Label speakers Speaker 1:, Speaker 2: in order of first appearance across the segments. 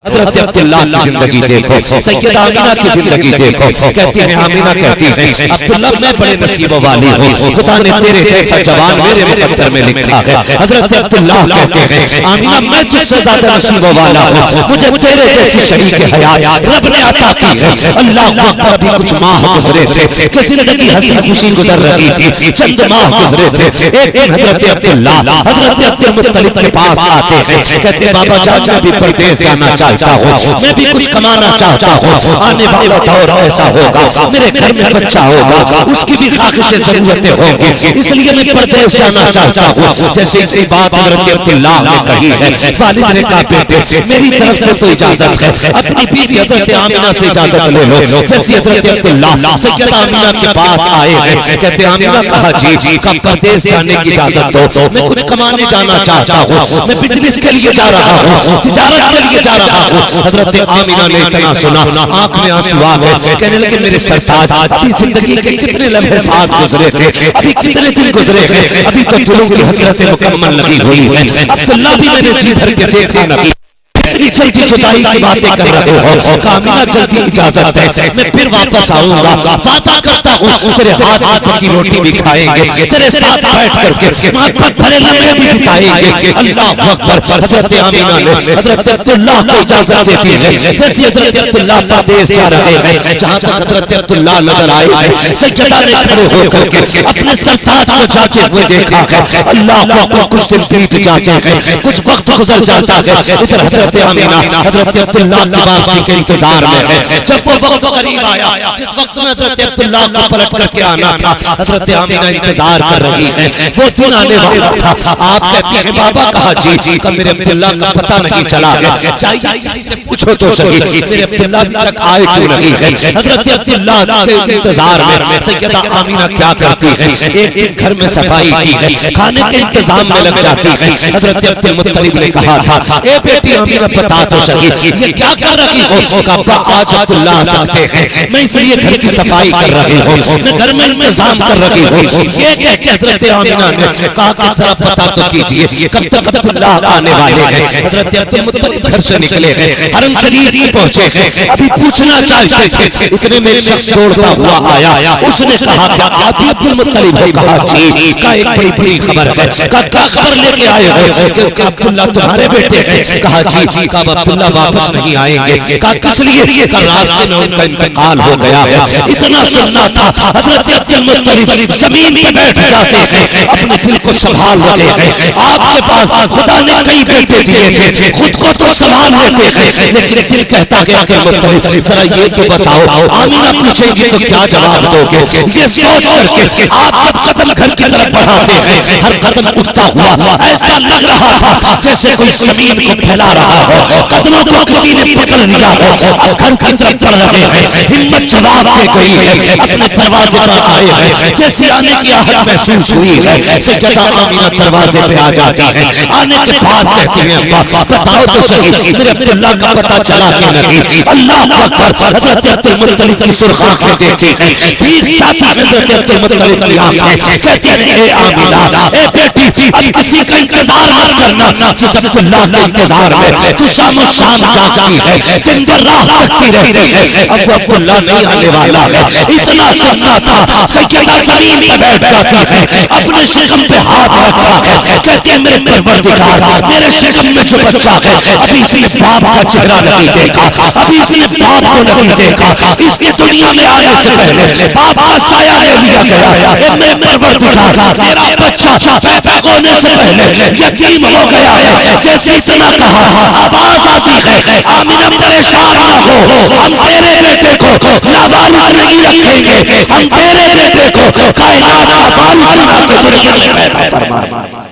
Speaker 1: हज़रत अब्दुल्लाह की जिंदगी देखो, सैयदा आमिना की जिंदगी देखो। कहती है आमिना कहती है अब्दुल्लाह मैं बड़े नसीब वाली हूँ, खुदा ने तेरे जैसा जवान मेरे मुकद्दर में लिखा है। हज़रत अब्दुल्लाह कहते हैं आमिना मैं तुझसे ज्यादा नसीब वाला हूँ, मुझे तेरे जैसी शरीक हयात रब ने अता की है। अल्लाह अकबर। अभी कुछ माह गुजरे थे कि जिंदगी हंसी खुशी गुजर रही थी, चंद माह गुजरे थे। एक दिन हज़रत अब्दुल्लाह हज़रत अब्दुल मुत्तलिब के पास आते हैं, कहते बाबा जान मैं भी परदेश जाना चाहता हूँ, मैं भी कुछ कमाना चाहता हूँ, आने वाला दौर ऐसा होगा मेरे घर में बच्चा होगा, उसकी भी ख्वाहिशें जरूरतें होंगी, इसलिए मैं परदेश जाना चाहता हूँ। जैसे इतनी बात हज़रत अब्दुल्लाह ने कही है, वालिद ने कहा बेटे मेरी तरफ से तो इजाजत है, अपनी बीवी हज़रत आमिना से इजाजत ले लो। जैसे हज़रत अब्दुल्लाह सैयदा आमिना के पास आए हैं, कहते आमिना कहा जी का परदेश जाने की इजाजत दो, मैं कुछ कमाने जाना चाहता हूँ, मैं बिजनेस के लिए जा रहा हूँ, तिजारत के लिए जा रहा हूँ। हज़रत आमिना ने इतना सुना आंख में आंसू आ गए, कहने लगे मेरे सरताज अभी जिंदगी के कितने लम्हे साथ गुजरे थे, अभी कितने दिन गुजरे हैं, अभी तो दिलों की हसरतें मुकम्मल लगी हुई है। अब्दुल्लाह भी मैंने जी भर के देखा नहीं, इतनी जल्दी जुदाई की बातें कर रहे हो, कामिना जल्दी इजाजत है, मैं फिर वापस आऊंगा, वादा करता हूँ तेरे हाथ की रोटी भी खाएंगे, तेरे साथ बैठ करके मोहब्बत भरे लम्हे भी बिताएंगे। अल्लाह अकबर। हज़रत आमिना ने हज़रत अब्दुल्लाह को इजाजत देती है। जैसे हज़रत अब्दुल्लाह परदेश जा रहे हैं, जहाँ तक हज़रत अब्दुल्लाह नजर आए हैं, सैयदा ने खड़े होकर के अपने सरताज को जाते हुए देखा है। अल्लाह अकबर। कुछ दिन बीत जाते हैं, कुछ वक्त गुजर जाता है, इधर हज़रत आमिना हज़रत अब्दुल्लाह की वापसी के इंतजार में है। जब वो वक्त करीब आया जिस वक्त में हज़रत अब्दुल्लाह को पलट करके आना था, हज़रत आमिना इंतजार कर रही है, वो दिन आने वाला था। आप कहते हैं बाबा कहा जी का मेरे अब्दुल्लाह का पता नहीं चला है, चाहिए किसी से पूछो तो सही मेरे अब्दुल्लाह अभी तक आए क्यों नहीं है। हज़रत अब्दुल्लाह के इंतजार में सैयदा आमिना क्या करती है, एक दिन घर में सफाई की है, खाने के इंतजाम में लग जाती है। हज़रत अब्दुल मुत्तलिब ने कहा था ए बेटी आमिना बता तो सही ये क्या कर रही हो। कहा आज अब्दुल्लाह आ सकते हैं, मैं इसलिए घर की सफाई कर रही हूँ, मैं घर में इंतजाम कर रही हूँ। ये कह के हज़रत आमिना ने कहा कि जरा पता तो कीजिए कब तक अब्दुल्लाह आने वाले हैं। हज़रत अब्दुल मुत्तलिब घर से निकले हैं, हरम शरीफ में पहुंचे हैं, अभी पूछना चाहते थे, इतने में एक शख्स दौड़ता हुआ आया, उसने कहा क्या आप ही अब्दुल मुत्तलिब हो। कहा जी का एक बड़ी बड़ी खबर है। कहा क्या खबर लेके आए हो कि अब्दुल्लाह तुम्हारे बेटे हैं। कहा जी का अब्दुल्लाह वापस नहीं आएंगे। कहा किस लिए। कहा रास्ते में उनका इंतकाल हो गया है। इतना सुनना था। हज़रत अब्दुल मुत्तलिब जमीन पे बैठ जाते हैं, अपने दिल को संभाल लेते हैं। आपके पास खुदा ने कई बेटे दिए थे, खुद को तो संभाल लेते हैं, लेकिन दिल कहता है अब्दुल मुत्तलिब जरा ये तो बताओ। आमिना पूछेंगी तो क्या जवाब दोगे। ये सोच करके आप जब कदम घर की तरफ बढ़ाते हैं, हर कदम उठता हुआ ऐसा लग रहा था जैसे कोई जमीन को फैला रहा हो, कदमों को किसी ने पकड़ लिया हो। अब घर की तरफ बढ़ रहे हैं, हिम्मत जवाब दे गई है, अपने दरवाजे पर आए हैं, जैसे आने की आहट महसूस हुई है, सैयदा आमिना दरवाजे पे आ जाती है। आने के बाद कहती हैं अब्बा बताओ तो सही मेरे अब्दुल्लाह का पता चला कि नहीं। अल्लाह अकबर। हज़रत अब्दुल मुत्तलिब की सुर्ख आंखें देखी हैं, भीग जाती है हज़रत अब्दुल मुत्तलिब की आंखें, कहती है ए आमिना ए बेटी अब किसी का इंतजार मत करना, जिस अब्दुल्लाह के इंतजार में तू शाम शाम जागती है, दिन भर राह देखती रहती है, अब वो अब्दुल्लाह नहीं आने वाला है। इतना सुनना था। सैयदा जमीन पे बैठ जाती है, अपने शिकम पे हाथ रखा है, कहती है मेरे परवरदिगार मेरे शिकम में जो बच्चा है अभी इसने बाप का चेहरा नहीं देखा, अभी इसने बाप को नहीं देखा, इसके दुनिया में आने से पहले बाप का साया ले लिया गया। मेरे परवरदिगार मेरा बच्चा पैदा होने से पहले यतीम हो गया है। जैसे इतना कहा आवाज आती है आमिना परेशान ना हो, हम तेरे बेटे को लावारिस नहीं रखेंगे, हम तेरे बेटे को कायनात का वारिस बना के दुनिया में पैदा फरमाएंगे।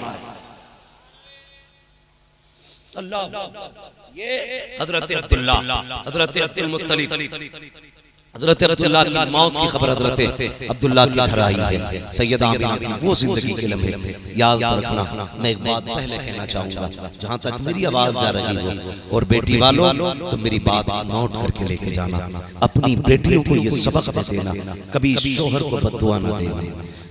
Speaker 1: अल्लाह ये हज़रत अब्दुल्लाह हज़रत अब्दुल मुत्तलिब हज़रत अब्दुल्लाह की मौत की खबर हज़रत अब्दुल्लाह के घर आई है। सैयदा आमिना की वो जिंदगी के लम्हे याद रखना। मैं एक बात पहले कहना चाहूँगा, जहाँ तक मेरी आवाज़ जा रही हो और बेटी वालों तो मेरी बात नोट करके लेके जाना, अपनी बेटियों को ये सबक दे देना, कभी शोहर को बद्दुआ न देना,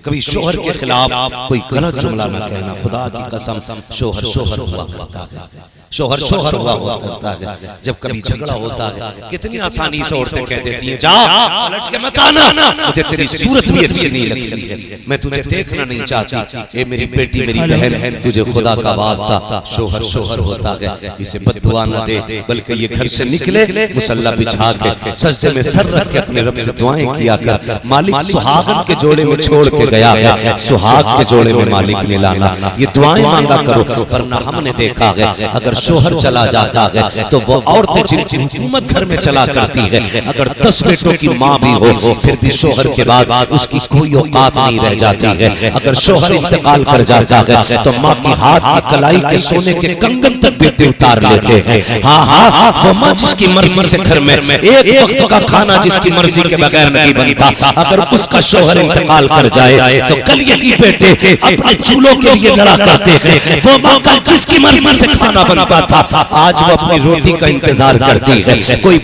Speaker 1: कभी शोहर के खिलाफ कोई गलत जुमला ना कहना। खुदा की कसम शोहर शोहर हुआ करता है, शोहर शोहर हुआ करता है। जब कभी झगड़ा होता है कितनी आसानी से औरतें कह देती हैं, जा पलट के मत आना, मुझे तेरी सूरत भी अच्छी नहीं लगती है, मैं तुझे देखना नहीं चाहती। ए मेरी बेटी मेरी बहन, तुझे खुदा का वास्ता शोहर शोहर होता है, इसे बद्दुआ न दे, बल्कि ये घर से निकले मुसल्ला बिछा के सजदे में सर रख के अपने रब से दुआएं किया कर। मालिक सुहागन के जोड़े में छोड़ के गया है, सुहाग के जोड़े में मालिक ने लाना, ये दुआएं मांगा करो। वरना हमने देखा है अगर शोहर चला जाता है तो वो औरतें जिनकी हुकूमत घर में चला करती है, अगर 10 बेटों की माँ भी हो फिर भी शोहर के बाद उसकी कोई औकात नहीं रह जाती है। अगर शोहर इंतकाल कर जाता है तो माँ की हाथ की कलाई के सोने के कंगन तक बेटे उतार लेते हैं। हाँ हाँ, वो माँ जिसकी मर्जी से घर में एक वक्त का खाना जिसकी मर्जी के बगैर नहीं बनता, अगर उसका शोहर इंतकाल कर जाए तो कल यही बेटे अपने चूल्हों के लिए लड़ा करते हैं। वो माँ कल जिसकी मर्जी से खाना बनता था आज वो अपनी रोटी का इंतजार करती है, कोई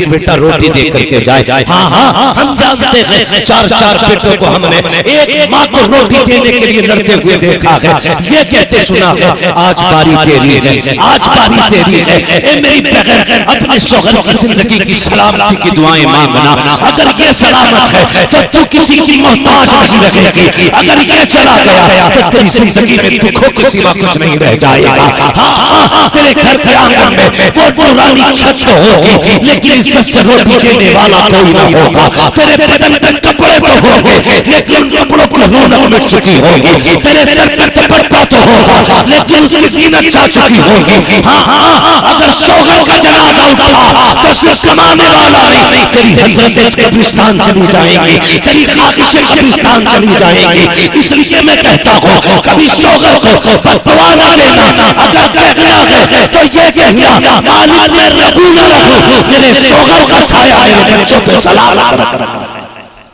Speaker 1: बेटा रोटी दे करके जाए। हाँ हाँ, हम जानते हैं 4 बेटों को हमने एक माँ को रोटी देने के लिए लड़ते हुए देखा है। ये कहते सुना है आज बारी तेरी है, आज बारी तेरी है। ए मेरी बहन, अपने शौहर की जिंदगी की सलामती की दुआएं मांगना। अगर ये सलामत है तो तू किसी की मोहताज नहीं रहेगी, अगर ये चला गया तो तेरी जिंदगी में दुखों के सिवा कुछ नहीं रह जाएगा। हाँ, तेरे घर के आंगन में वो पुरानी छत तो होगी लेकिन इज्जत से रोटी देने वाला कोई ना होगा। तेरे बदन पे कपड़े तो होंगे लेकिन उन कपड़ों की रौनक मिट चुकी होगी। तेरे सर पे दुपट्टा तो होगा लेकिन उसकी जीनत जा चुकी होगी। हाँ, अगर शौहर का जनाजा उठा तो सिर्फ कमाने वाला नहीं, तेरी हजरत कब्रिस्तान चली जाएंगी, तेरी ख्वाहिशें कब्रिस्तान चली जाएंगी। इसलिए मैं कहता हूँ कभी शौहर को बददुआ ना देना। अगर कहना है तो ये कहना मालिक मैं रहूं ना रहूं, मेरे शौहर का साया मेरे बच्चों पे सलामत रखना।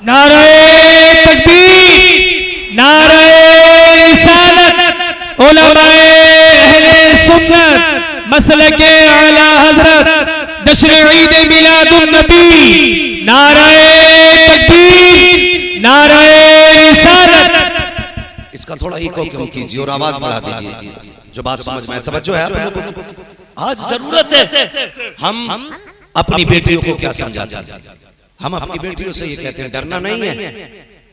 Speaker 2: नारे तकबीर, नारे रिसालत, उलमाए अहले सुन्नत मसलके आला हजरत जश्न ईद मिलादुन नबी। नारे तकबीर, नारे रिसालत।
Speaker 1: इसका थोड़ा इको कम कीजिए और आवाज बढ़ा दीजिए इसकी, जो बात समझ में तवज्जो है आप लोगों की। आज जरूरत है हम अपनी बेटियों को क्या समझाते हैं। हम अपनी बेटियों से ये कहते हैं डरना नहीं है,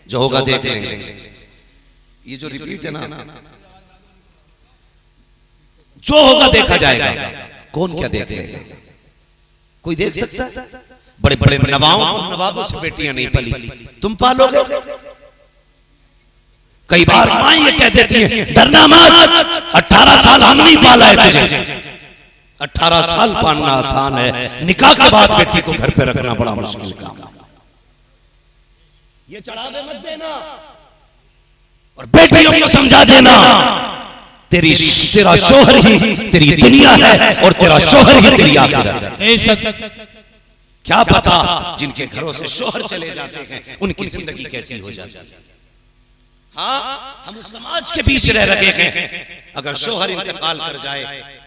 Speaker 1: जो होगा देख लेंगे। ये जो रिपीट है ना, जो होगा देखा जाएगा, कौन क्या देख लेगा, कोई देख सकता है। बड़े बड़े नवाबों से बेटियां नहीं पली, तुम पालोगे। कई बार मां ये कह देती है डरना मत, 18 साल हम नहीं पाला है तुझे। 18 साल पालना आसान है, निकाह के बाद बेटी को घर पे रखना बड़ा मुश्किल काम है। ये चढ़ावे मत देना और बेटियों को समझा देना तेरा शोहर ही तेरी दुनिया है और तेरा शोहर ही तेरी आखिरत है। क्या पता जिनके घरों से शोहर चले जाते हैं उनकी जिंदगी कैसी हो जाती है। हाँ, हम उस समाज के बीच रह रहे हैं, अगर शोहर इंतकाल कर जाए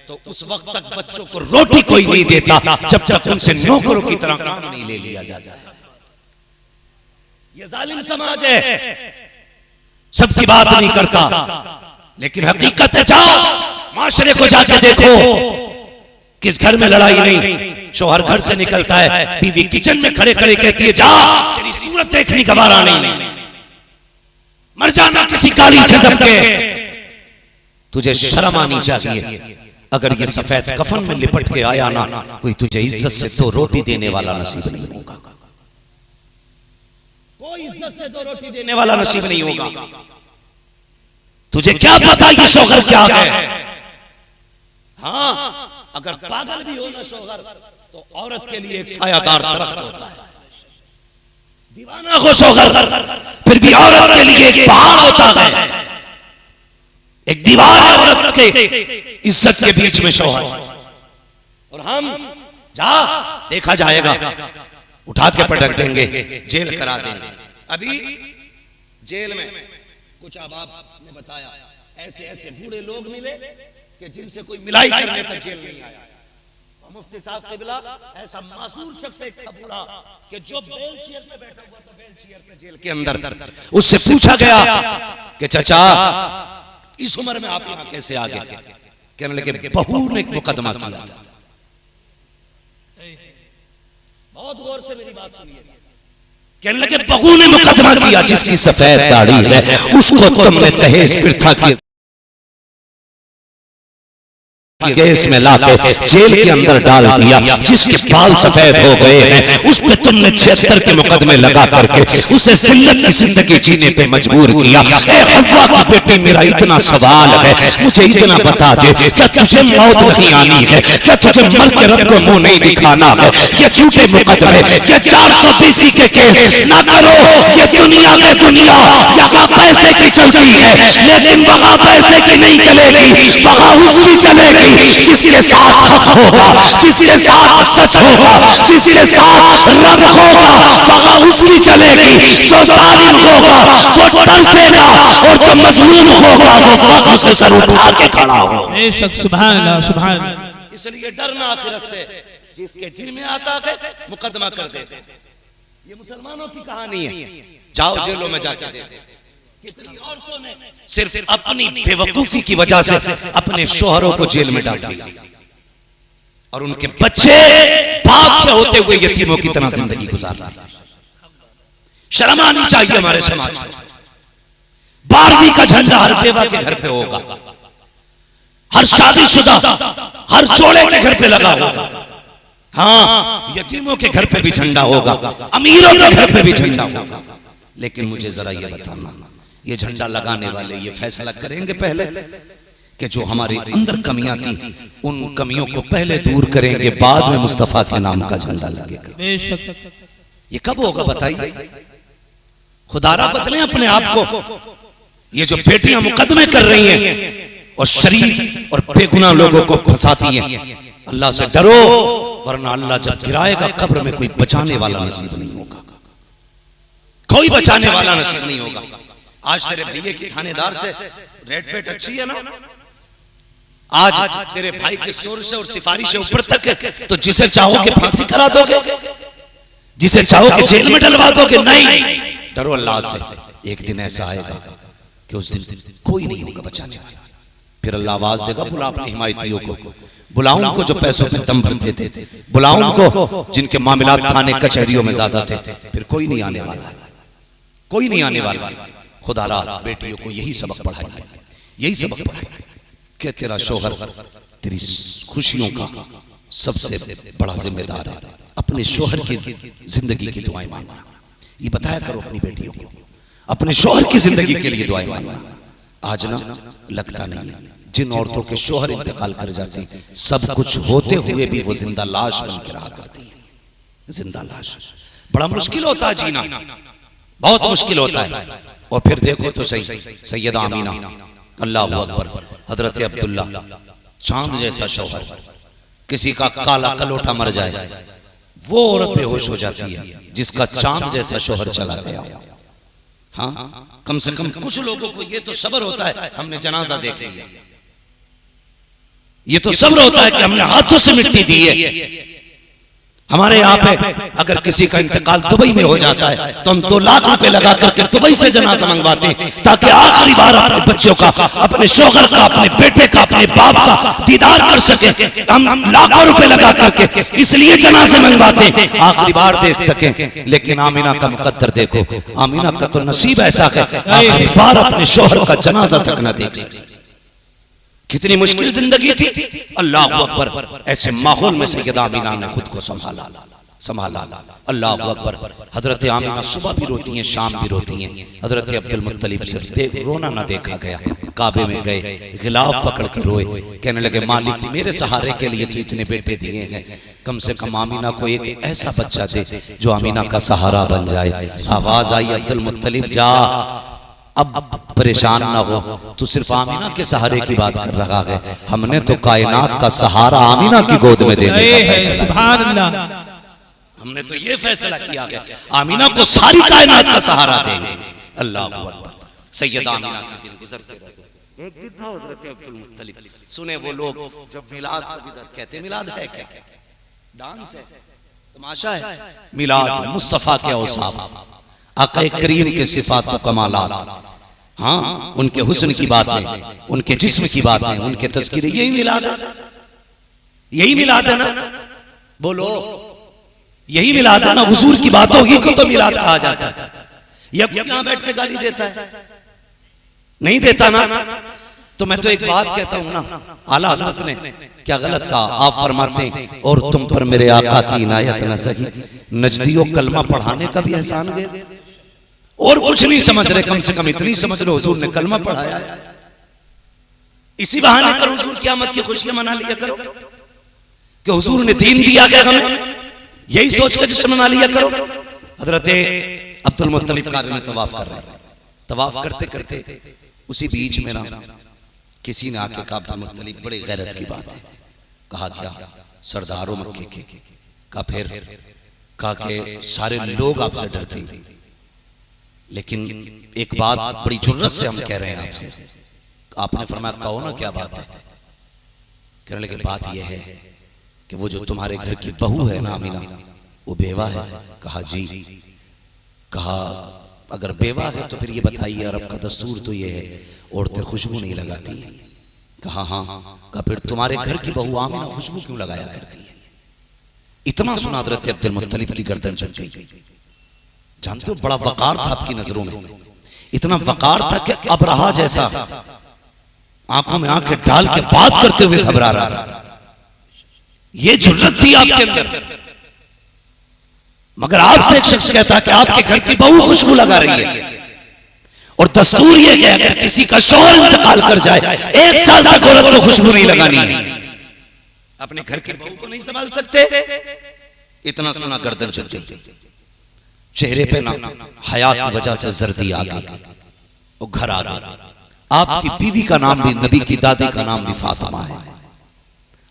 Speaker 1: तो उस वक्त तक बच्चों को रोटी कोई नहीं देता जब तक उनसे नौकरों की तरह काम नहीं ले लिया जाता है। ये जालिम समाज है, सबकी बात नहीं करता, लेकिन हकीकत है जाओ माशरे को जाके देखो, किस घर में लड़ाई नहीं। शोहर घर से निकलता है, बीवी किचन में खड़े खड़े कहती है जा तेरी सूरत देखनी गवारा नहीं, मर जाना किसी काली से दबके। तुझे शर्म आनी चाहिए। अगर ये सफेद कफन में लिपट के आया ना, कोई तुझे इज्जत से 2 रोटी देने वाला नसीब नहीं होगा। कोई इज्जत से 2 रोटी देने वाला नसीब नहीं होगा। तुझे क्या पता ये शौहर क्या है। हाँ, अगर पागल भी हो ना शौहर तो औरत के लिए एक सायादार दरख्त होता है। दीवाना हो शौहर फिर भी औरत के लिए एक पहाड़ होता है, एक दीवार है औरत के इज्जत के बीच में शौहर। और हम जा देखा जाएगा, उठा के पटक देंगे, जेल करा देंगे। अभी जेल में कुछ अहबाब ने बताया ऐसे ऐसे बूढ़े लोग मिले कि जिनसे कोई मिलाई करने तक जेल नहीं आया। मुफ्ती साहब क़िबला ऐसा मासूर शख्स एक था बूढ़ा कि जो बेल चेयर पे बैठा हुआ था, बेल चेयर पे जेल के अंदर, उससे पूछा गया कि चाचा इस उम्र में आप यहाँ कैसे आ गए? कहने लगे बहू ने एक मुकदमा किया था। बहुत गौर से मेरी बात सुनिए। कहने लगे बहू ने मुकदमा किया, जिसकी सफेद दाढ़ी है उसको तुमने दहेज प्रथा की केस में लाके जेल के अंदर डाल दिया। जिसके बाल सफेद हो गए हैं उस पे तुमने 76 के मुकदमे लगा करके उसे जिल्लत की जिंदगी जीने पे मजबूर किया। ए हव्वा की बेटी, मेरा इतना सवाल है, मुझे इतना बता दे, क्या तुझे मौत नहीं आनी है? क्या तुझे मर के रब को मुंह नहीं दिखाना है? ये झूठे मुकदमे, ये 420 के केस ना करो। ये दुनिया में दुनिया यहाँ पैसे की चलती है, लेकिन वहां पैसे की नहीं चलेगी, वहां उसकी चलेगी जिसके साथ हक होगा, जिसके साथ सच होगा, जिसके साथ रब होगा, वहां उसकी चलेगी। जो जालिम होगा वो तरसेगा और जो मजलूम होगा वो फख्र से सर उठा के खड़ा होगा।
Speaker 2: बेशक, सुभान अल्लाह, सुभान अल्लाह।
Speaker 1: इसलिए डरना आखिरत से, जिसके दिल में आता है मुकदमा कर देते। ये मुसलमानों की कहानी है, जाओ जेलों में जाके देखो कितनी औरतों ने सिर्फ अपनी बेवकूफी की वजह से अपने शोहरों को जेल में डाल दिया और उनके बच्चे बाप के होते हुए यतीमों की तरह जिंदगी गुजार रहे हैं। शर्म आनी चाहिए हमारे समाज को। 12वीं का झंडा हर बेवा के घर पे होगा, हर शादीशुदा, हर जोड़े के घर पे लगा होगा। हाँ, यतीमों के घर पे भी झंडा होगा, अमीरों के घर पे भी झंडा होगा। लेकिन मुझे जरा ये बताना, ये झंडा लगाने वाले ये फैसला करेंगे पहले कि जो हमारे अंदर कमियां थी उन कमियों को पहले दूर करेंगे, बाद में मुस्तफा के नाम का झंडा लगेगा। ये कब होगा बताइए? खुदारा बदलें अपने आप को। ये जो बेटियां मुकदमे कर रही हैं और शरीफ और बेगुनाह लोगों को फंसाती हैं, अल्लाह से डरो, वरना अल्लाह जब गिराएगा कब्र में कोई बचाने वाला नसीब नहीं होगा, कोई बचाने वाला नसीब नहीं होगा। आज तेरे भैये की थानेदार से रेट पेट अच्छी है ना, आज तेरे भाई के शोर से और सिफारिश से ऊपर तक है, तो जिसे चाहोगे फांसी करा दोगे, जिसे चाहोगे जेल में डलवा दोगे। नहीं, डरो अल्लाह से। एक दिन ऐसा आएगा कि उस दिन कोई नहीं होगा बचाने वाला। फिर अल्लाह आवाज देगा, बुला अपने हिमायतियों को, बुलाओ उनको जो पैसों पे दम भरते थे, बुलाओ उनको जिनके मामलात थाने कचहरियों में ज्यादा थे। फिर कोई नहीं आने वाला, कोई नहीं आने वाला। खुदारा बेटियों को यही सबक पढ़ाइए, यही सबक पढ़ाइए कि तेरा शोहर तेरी खुशियों का सबसे बड़ा जिम्मेदार है। अपने शोहर की जिंदगी की दुआएं मांगना, ये बताया करो अपनी बेटियों को, अपने शोहर की जिंदगी के लिए दुआएं मांगना। आज ना लगता नहीं है, जिन औरतों के शोहर इंतकाल कर जाती, सब कुछ होते हुए भी वो जिंदा लाश बन के रहा करती है। जिंदा लाश बड़ा मुश्किल होता है जीना, बहुत मुश्किल होता है। और फिर देखो तो सही, सैयदा आमीना, अल्लाह अकबर, हजरत अब्दुल्ला, चांद जैसा शौहर, किसी का काला कलोटा मर जाए वो औरत बेहोश हो जाती है जिसका चांद जैसा शौहर चला गया। हाँ, कम से कम कुछ लोगों को ये तो सब्र होता है, हमने जनाजा देख लिया, ये तो सब्र होता है कि हमने हाथों से मिट्टी दी है। हमारे यहाँ पे अगर किसी का इंतकाल दुबई में हो जाता है तो हम 2 लाख रुपए लगा करके दुबई से जनाजा मंगवाते हैं, ताकि आखिरी बार अपने बच्चों का, अपने शौहर का, अपने बेटे का, अपने बाप का दीदार कर सके। हम लाखों रुपए लगा करके इसलिए जनाजे मंगवाते हैं, आखिरी बार देख सके। लेकिन आमीना का मुकद्दर देखो, आमीना का तो नसीब ऐसा है आखिरी बार अपने शौहर का जनाजा तक न देख सके। कितनी मुश्किल जिंदगी थी। अल्लाह अकबर, ऐसे माहौल में सैयदा आमीना ने खुद को संभाला। अल्लाह अकबर। हजरत आमीना सुबह भी रोती हैं, शाम भी रोती हैं। हजरत अब्दुल मुत्तलिब से रोना ना देखा गया। काबे में गए, गिलाफ पकड़ के रोए, कहने लगे मालिक मेरे सहारे के लिए तो इतने बेटे दिए हैं, कम से कम आमीना को एक ऐसा बच्चा दे जो आमीना का सहारा बन जाए। आवाज आई, अब्दुल मुत्तलिब जा, अब परेशान ना हो, तू सिर्फ आमीना के सहारे की बात कर रहा है, हमने तो कायनात का सहारा आमीना की गोद में देने का फैसला किया। हमने तो ये फैसला किया है आमीना को सारी कायनात का सहारा देंगे। अल्लाह अकबर। सैयदा आमीना के दिन गुजरते रहते। एक दिन था हज़रत अब्दुल मुत्तलिब, सुने वो लोग जब मिलाद को बिदअत कहते, मिलाद है क्या? डांस है, तमाशा है। मिलाद मुस्तफा के औसाफ, आका करीम के सिफात व कमालात, हाँ उनके हुस्न की बातें, उनके जिस्म की बातें, उनके तज़किरे, यही मिलाद है, यही मिलाद है ना। बोलो यही मिलाद है ना। हुजूर की बातों ही को तो मिलाद कहा जाता है। ये यहां बैठ के गाली देता है, नहीं देता ना। तो मैं तो एक बात कहता हूं ना, आला हज़रत ने क्या गलत कहा? आप फरमाते हैं और तुम पर मेरे आका की इनायत न सही, नजदियों कलमा पढ़ाने का भी एहसान गया। और कुछ नहीं समझ रहे, कम से कम इतनी समझ लो हुजूर ने कलमा पढ़ाया है। इसी बहाने पर हुजूर क़यामत की खुशियां मना लिया करो कि हुजूर ने दीन दिया गया हमें, यही सोच कर जश्न मना लिया करो। हजरत अब्दुल मुत्तलिब काबे में तवाफ कर रहे हैं, तवाफ करते करते उसी बीच में ना किसी ने आके कहा, अब्दुल मुत्तलिब बड़े गैरत की बात है। कहा क्या? सरदारों मक्के के। कहा फिर? कहा कि सारे लोग आपसे डरते, लेकिन एक बात बड़ी जुर्रत से हम कह रहे हैं आपसे। आपने फरमाया कहो ना क्या बात है? कहने लगे बात यह है कि वो जो तुम्हारे घर की बहू है ना आमीना, वो बेवा है। कहा जी। कहा अगर बेवा है तो फिर ये बताइए, अरब का दस्तूर तो ये है औरतें खुशबू नहीं लगाती है। कहा हाँ। कहा फिर तुम्हारे घर की बहू आमीना खुशबू क्यों लगाया करती है? इतना सुना हज़रत अब्दुल मुत्तलिब की गर्दन झुक गई। जानते हो बड़ा वकार था आपकी नजरों में, इतना वकार था कि अबरहा जैसा आंखों में आंखें डाल के बात करते हुए घबरा रहा था। ये जुर्रत थी आपके अंदर। मगर आपसे एक शख्स कहता कि आपके घर की बहू खुशबू लगा रही है, और दस्तूर ये कि अगर किसी का शौहर इंतकाल कर जाए 1 साल तक औरत को खुशबू नहीं लगानी है। अपने घर की बहू को नहीं संभाल सकते। इतना सुना गर्दन झुक गई, चेहरे पे ना हया की वजह से जर्दी आ गई, वो घर आ गई। आपकी बीवी का नाम भी, नबी की दादी का नाम भी फातिमा है।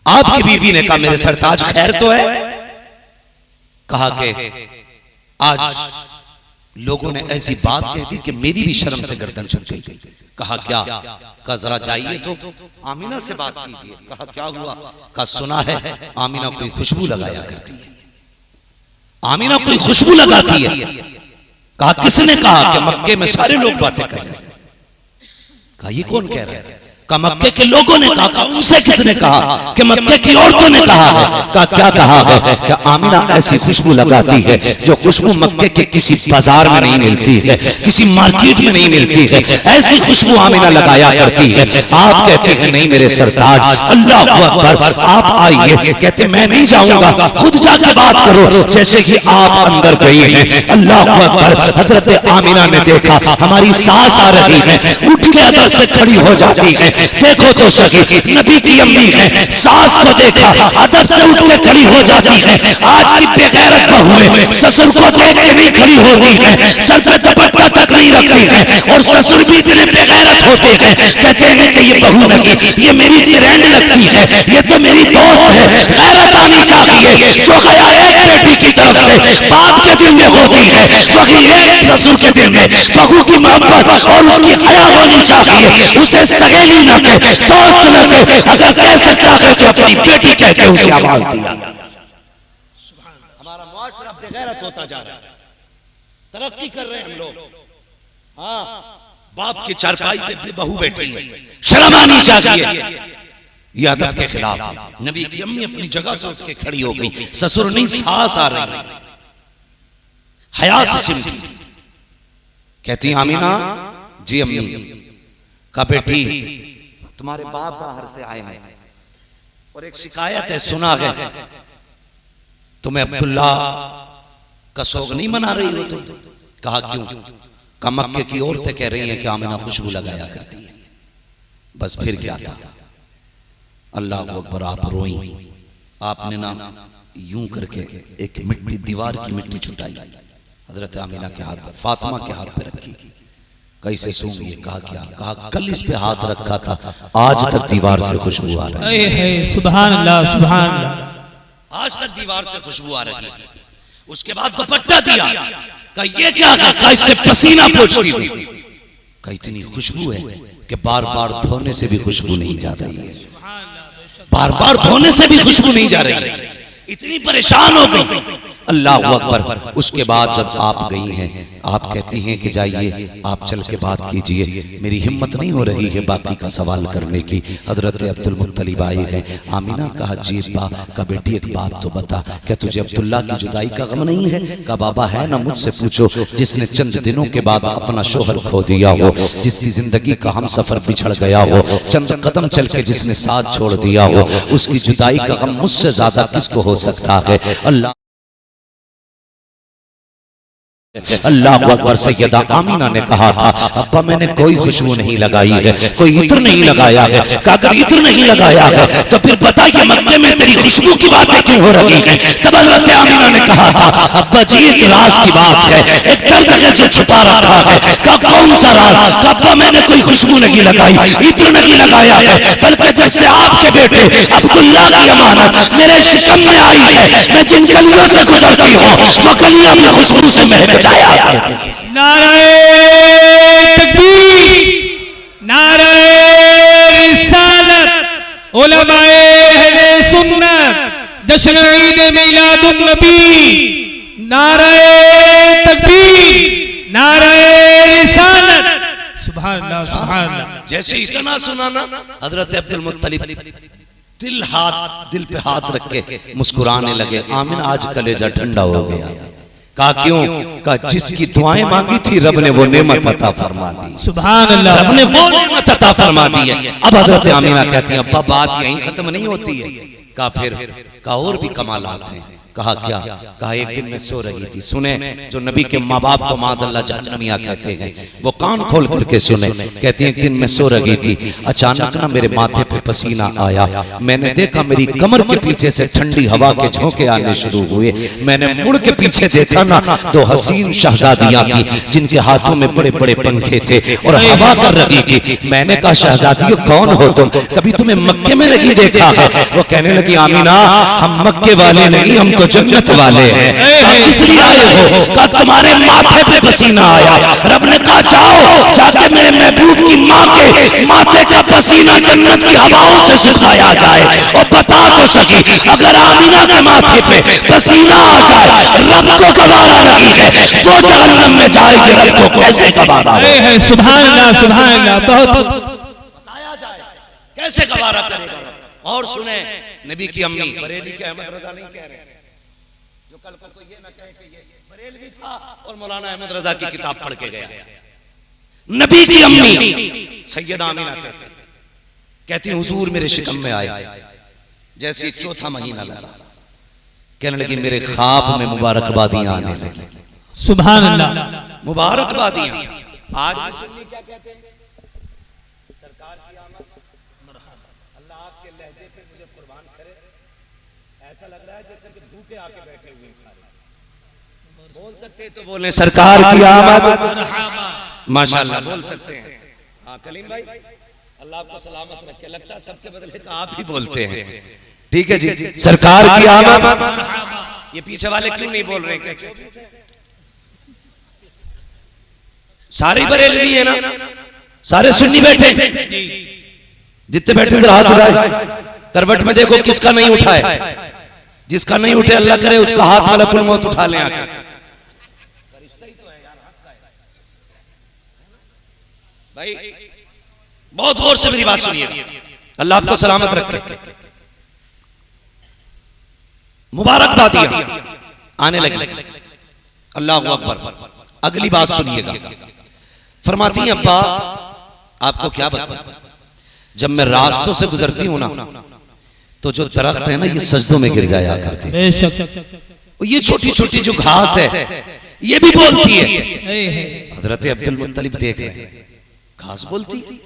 Speaker 1: आपकी बीवी ने कहा मेरे सरताज खैर तो है? कहा कि आज लोगों ने ऐसी बात कह दी कि मेरी भी शर्म से गर्दन झुक गई। कहा क्या? कहा जरा चाहिए तो आमीना से बात कीजिए। कहा क्या हुआ? कहा सुना है आमीना कोई खुशबू लगाया करती है, आमीना कोई खुशबू लगाती है। कहा किसने कहा? कि मक्के में सारे लोग बातें कर रहे हैं। कहा ये कौन कह रहा है? कहा मक्के के लोगों ने कहा। कहा उनसे किसने कहा? कि मक्के की औरतों ने कहा है। कहा क्या कहा है? कि आमीना ऐसी खुशबू लगाती है जो खुशबू मक्के के किसी बाजार में नहीं मिलती है, किसी मार्केट में नहीं मिलती है, ऐसी खुशबू आमीना लगाया करती है। आप कहते हैं नहीं मेरे सरताज, अल्लाह अकबर, आप आइए। कहते मैं नहीं जाऊंगा, खुद जाके बात करो। जैसे ही आप अंदर गई हैं, अल्लाह अकबर, हजरत आमीना ने देखा हमारी सास आ रही है, उठ के अदब से खड़ी हो जाती है। देखो तो सही, नबी की अम्मी है, सास को देखा अदब से उठ के खड़ी हो जाती है। आज की बेगैरत बहुएं ससुर को देख के नहीं खड़ी होती है, सर पे दुपट्टा तक नहीं रखती है, और ससुर भी इतने बेगैरत होते हैं, कहते हैं कि ये बहू नहीं, ये मेरी फ्रेंड लगती है, ये तो मेरी दोस्त है। गैरत आनी चाहिए। जो गया एक बेटी की तरफ से बाप के दिल में होती है, वही एक ससुर के दिल में बहू की मोहब्बत और उसकी हया होनी चाहिए। उसे सहेली न कहे, दोस्त न कहे, अगर कह सकता है तो अपनी बेटी कह के उसे आवाज दिया। हमारा मुआशरा बेगैरत होता जा रहा है, तरक्की कर रहे हैं हम लोग। हाँ, बाप की चारपाई पे भी बहू बैठी है, शर्म आनी चाहिए। यह अदब के खिलाफ है। नबी की अम्मी अपनी जगह से उठ के खड़ी हो गई, ससुर नहीं सास आ रही है, हया से सिमटी। कहती आमीना जी अम्मी। का बेटी तुम्हारे बाप बाहर से आए हैं और एक शिकायत है, सुना है तुम्हें अब्दुल्ला का शौक नहीं मना रही हो तुम। कहा क्यों? का मक्के की औरतें कह रही हैं कि आमीना खुशबू लगाया करती है। बस फिर क्या था? अल्लाह अकबर, आप रोई। आपने ना यूं करके एक मिट्टी, दीवार की मिट्टी छुटाई, हजरत आमीना के हाथ, फातिमा के हाथ पे रखी। कैसे सूंघी? कहा क्या? कहा कल इस पे हाथ रखा था, आज तक दीवार से खुशबू आ रही है।
Speaker 2: सुभान अल्लाह, सुभान अल्लाह।
Speaker 1: आज तक दीवार से खुशबू आ रही है। उसके बाद दुपट्टा दिया। कहा ये क्या? कहा इससे पसीना पोंछती हूं। कहा इतनी खुशबू है कि बार बार धोने से भी खुशबू नहीं जा रही है, बार बार धोने से भी खुशबू नहीं जा रही है। इतनी परेशान हो गई। अल्लाह अकबर। उसके बाद जब आप गई हैं, आप कहती हैं कि जाइए आप चल के बात कीजिए, मेरी हिम्मत नहीं हो रही है बाकी का सवाल करने की। हजरत अब्दुल मुत्तलिब आए हैं। आमिना कहा जी अब्बा का बेटी एक बात तो बता, क्या तुझे अब्दुल्ला की जुदाई का गम नहीं है? कहा बाबा है ना, मुझसे पूछो। जिसने चंद दिनों के बाद अपना शोहर खो दिया हो, जिसकी जिंदगी का हम सफर बिछड़ गया हो, चंद कदम चल के जिसने साथ छोड़ दिया हो, उसकी जुदाई का गम मुझसे ज्यादा किसको हो सकता है? अल्लाह अकबर। सैयदा आमीना ने कहा था अब्बा मैंने कोई खुशबू नहीं लगाई है, कोई इत्र नहीं लगाया है। कहा अगर इत्र नहीं लगाया है तो फिर बताइए मक्के में तेरी खुशबू की बातें क्यों हो रही हैं? तब हज़रत आमीना ने कहा था अब्बा जी एक राज की बात है, एक दर्द है जो छुपा रखा है। कहा कौन सा राज? कहा अब्बा मैंने कोई खुशबू नहीं लगाई, इत्र नहीं लगाया है, बल्कि जब से आपके बेटे अब्दुल्ला की अमानत मेरे शिकम में आई है, मैं जिन गलियों से गुजरती हूँ वो गलियां अपनी खुशबू से महक जाया करती हैं।
Speaker 2: नारे तकबीर, नारे रिसालत, उलमाए अहले सुन्नत, जश्न ईद मिलादुन नबी। नारे तकबीर, नारे रिसालत। सुभान अल्लाह, सुभान अल्लाह।
Speaker 1: जैसे इतना सुनाना हजरत अब्दुल मुत्तलिब दिल पे हाथ रख के मुस्कुराने लगे। आमीना आज कलेजा ठंडा हो गया। कहा क्यों? कहा जिसकी दुआएं मांगी थी रब ने वो नेमत अता फरमा दी।
Speaker 2: सुभान अल्लाह।
Speaker 1: रब ने वो नेमत अता फरमा दी है। अब हजरत आमीना कहती हैं अब्बा बात यहीं खत्म नहीं होती है। कहा फिर? कहा और भी कमालात हैं। कहा क्या? कहा एक दिन मैं सो रही थी, सुने जो नबी के माँ बाप को माज़अल्लाह जहन्नमिया कहते हैं, वो कान खोल करके सुने। कहती है एक दिन मैं सो रही थी, अचानक ना मेरे माथे पे पसीना आया, मैंने देखा मेरी कमर के पीछे से ठंडी हवा के झोंके आने शुरू हुए। मैंने मुड़ के पीछे देखा ना तो हसीन शहजादियां थी जिनके हाथों में बड़े बड़े पंखे थे और हवा कर रही थी। मैंने कहा शहजादियों कौन हो तुम, कभी तुम्हें मक्के में नहीं देखा है? वो कहने लगी आमीना हम मक्के वाले नहीं, हम तो जन्नत वाले हैं। इसलिए आए हो? कहा तुम्हारे माथे पे पसीना आया, रब ने कहा जाओ जाके मेरे महबूब की माँ के माथे का पसीना जन्नत की हवाओं से सुखाया जाए। और बता तो सकी अगर आमीना के माथे पे पसीना आ जाए रब को गवारा नहीं है, वो जहन्नम में जाएगी, रब को कैसे गवारा है?
Speaker 2: सुभान अल्लाह, सुभान अल्लाह। बहुत
Speaker 1: बताया जाए कैसे गवारा करेगा। और सुने नबी की अम्मी बरेली के अहमद रजा नहीं कह रहे, जो कल को कोई ये ना कहे कि ये बरेलवी था और मौलाना अहमद रजा की किताब पढ़ के गया। नबी की अम्मी सैयदा आमीना कहती हुजूर मेरे शिकम में आए, जैसे चौथा महीना लगा, कहने लगी मेरे ख्वाब में मुबारकबादियां आने लगी।
Speaker 2: सुभान अल्लाह।
Speaker 1: मुबारकबादियां आज भी सुन्नी क्या कहते हैं? सरकार की आमद, अल्लाह आपके लहजे पे मुझे कुर्बान करे। ऐसा लग रहा है जैसे कि भूखे आके बैठे हुए सारे। बोल सकते तो बोले सरकार की आमद, माशाल्लाह बोल सकते हैं। हाँ कलीम भाई अल्लाह आपको सलामत रखे। लगता है सबके बदले तो आप ही बोलते हैं। ठीक है जी, सरकार की आमद। ये पीछे वाले क्यों नहीं बोल रहे? क्या सारे बरेलवी है ना? सारे सुन्नी बैठे? जितने बैठे जरा हाथ उठाए। करवट में देखो किसका नहीं उठाए, जिसका नहीं उठे अल्लाह करे उसका हाथ मलकुल मौत उठा ले आके। भाई बहुत गौर से मेरी बात सुनिए, अल्लाह आपको सलामत रखे। मुबारकबादियां आने लगी। अल्लाह अकबर। अगली बात सुनिएगा। फरमाती हैं अब्बा आपको क्या बताऊं, जब मैं रास्तों से गुजरती हूं ना तो जो दरख्त है ना ये सजदों में गिर जाया करते हैं। ये छोटी छोटी जो घास है ये भी बोलती है। हजरत अब्दुल मुत्तलिब देख रहे हैं घास बोलती है।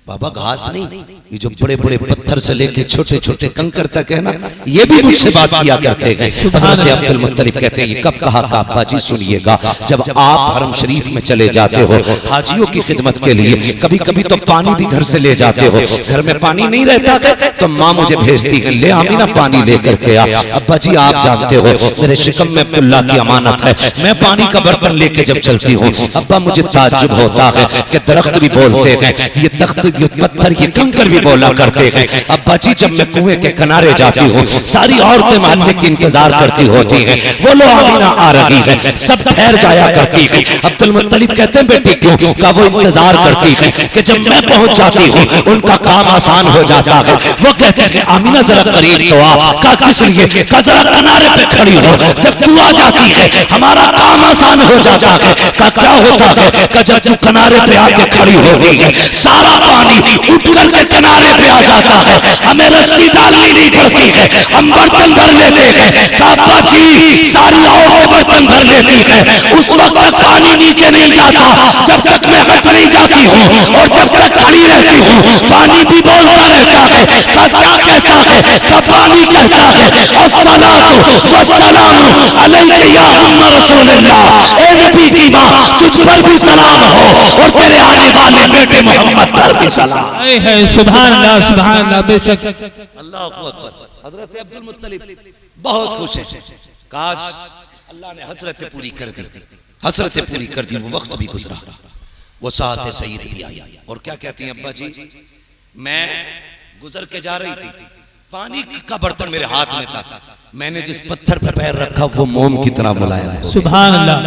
Speaker 1: बाबा घास नहीं, ये जो बड़े बड़े पत्थर से लेके छोटे छोटे कंकड़ तक है ना, ये भी मुझसे बात किया करते हैं। हज़रत अब्दुल मुत्तलिब कहते हैं ये कब कहा? का अब्बा जी सुनिएगा, जब आप हरम शरीफ में चले जाते हो हाजियों की खिदमत के लिए, कभी कभी तो पानी भी घर से ले जाते हो, घर में पानी नहीं रहता है तो माँ मुझे भेजती है ले आमीना पानी लेकर के आ। अब्बा जी आप जानते हो मेरे शिकम में अब्दुल्ला की अमानत है, मैं पानी का बर्तन लेके जब चलती हूँ अब्बा मुझे ताज्जुब होता है कि दरख्त भी बोलते हैं, ये तख्त ये पत्थर ये कंकर भी बोला करते हैं। अब्बा जी जब मैं कुएं के किनारे जाती हूँ, सारी औरतें मोहल्ले की इंतजार करती होती हैं, वो लो आमीना आ रही है, सब ठहर जाया करती है। अब्दुल मुत्तलिब कहते हैं बेटी क्यों? का वो इंतजार करती है कि जब मैं पहुंच जाती हूँ उनका काम आसान हो जाता है। वो कहते हैं आमीना जरा करीब तो आ। का किस लिए? का जरा किनारे पे खड़ी हो, जब तू आ जाती है हमारा काम आसान हो जाता है। का क्या होता है? का जब तू किनारे पे आके खड़ी होती है सारा पानी उठ करके किनारे पे आ जाता है, हमें रस्सी डालनी नहीं पड़ती है, हम बर्तन भर लेते हैं। काबा जी सारी औरतें बर्तन भर लेती है, उस वक्त तक पानी नीचे नहीं जाता जब तक मैं हट नहीं जाती हूँ, और जब तक खड़ी रहती हूँ पानी भी बोलता रहता है। का क्या कहता है? का पानी कहता है अस्सलातु वस्सलामु अलैका या उम्म रसूलल्लाह, ए नबी की मां तुझ पर भी सलाम हो और तेरे आने वाले बेटे मोहम्मद पर भी सलाम।
Speaker 2: है सुभान अल्लाह बेशक।
Speaker 1: अल्लाहु अकबर। हजरत अब्दुल मुत्तलिब बहुत खुश है। काश अल्लाह ने हसरत पूरी कर दी, हसरत पूरी कर दी। वो वक्त भी गुजरा, वो साथ सईद भी आई। और क्या कहती हैं अब्बा जी? मैं गुजर के जा रही थी, पानी का बर्तन मेरे हाथ में था, मैंने जिस पत्थर पर पैर रखा वो मोम की तरह मुलायम हो गया।
Speaker 2: सुभान अल्लाह।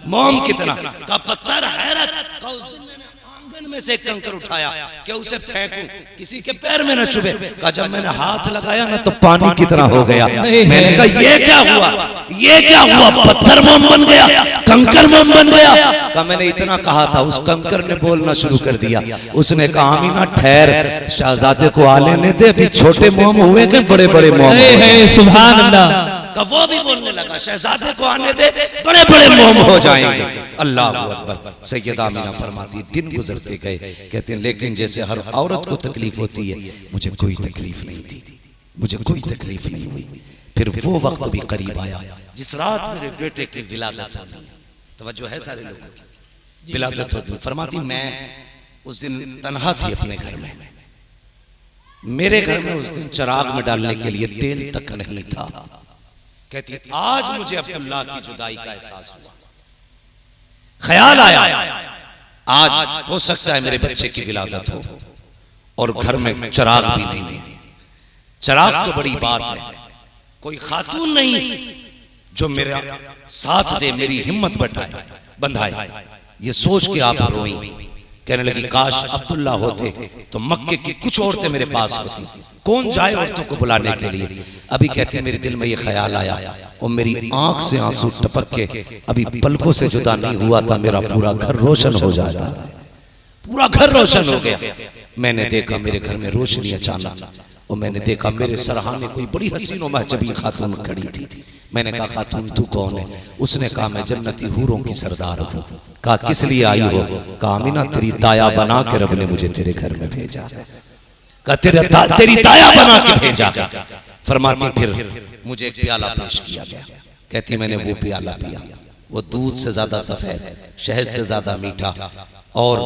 Speaker 1: मोम की तरह का पत्थर। हैरत का उस दिन मैंने आंगन में से एक कंकर उठाया कि उसे फेंकूं, किसी के पैर में न चुभे। का जब मैंने हाथ लगाया ना तो पानी की तरह हो गया। मैंने कहा ये क्या हुआ? ये क्या हुआ? पत्थर मोम बन गया, कंकर मोम बन गया। का मैंने इतना कहा था, उस कंकर ने बोलना शुरू कर दिया। उसने कहा आमीना ठहर, शहजादे को आ लेने दे, अभी छोटे मोम हुए के बड़े बड़े मोम।
Speaker 2: सुभान अल्लाह।
Speaker 1: का वो भी बोलने लगा शहजादे को आने दे, बड़े बड़े मोम हो जाएंगे। अल्लाह अकबर। सैयदा आमीना फरमाती दिन गुजरते गए, कहते हैं लेकिन जैसे हर औरत को तकलीफ होती है मुझे कोई तकलीफ नहीं थी, मुझे कोई तकलीफ नहीं हुई। फिर वो वक्त भी करीब आया जिस रात मेरे बेटे की विलादत होनी है। तवज्जो है सारे लोगों की? विलादत होती। फरमाती मैं उस दिन तन्हा थी अपने घर में, मेरे घर में उस दिन चिराग में डालने के लिए तेल तक नहीं था। कहती आज मुझे अब्दुल्ला की जुदाई का एहसास हुआ, ख्याल आया आज हो सकता है मेरे बच्चे की विलादत हो और घर में चिराग भी नहीं है। चिराग तो बड़ी बात है, कोई खातून नहीं जो मेरा साथ दे, मेरी हिम्मत बंधाए। ये सोच के आप रोई। कहने लगी काश अब्दुल्ला होते तो मक्के की कुछ औरतें मेरे पास होती, कौन जाए औरतों को बुलाने के लिए। अभी कहते मेरे दिल में ये ख्याल आया और मेरी आंख से आंसू टपक के अभी पलकों से जुदा नहीं हुआ था, मेरा पूरा घर रोशन हो जाता, पूरा घर रोशन हो गया। मैंने देखा मेरे घर में रोशनी अचानक, और मैंने देखा मेरे सरहाने कोई बड़ी हसीन और महजबी खातून खड़ी थी। मैंने कहा खातून तू कौन है? उसने कहा मैं जन्नती हूरों की सरदार हूँ। कहा किस लिए आई हो? कहा आमीना तेरी दाया बना के रब ने मुझे तेरे घर में भेजा है। कहा तेरी दाया बना के भेजा। फरमाती फिर मुझे एक प्याला पेश किया गया। कहती मैंने वो प्याला पिया, वो दूध से ज्यादा सफेद, शहद से ज्यादा मीठा और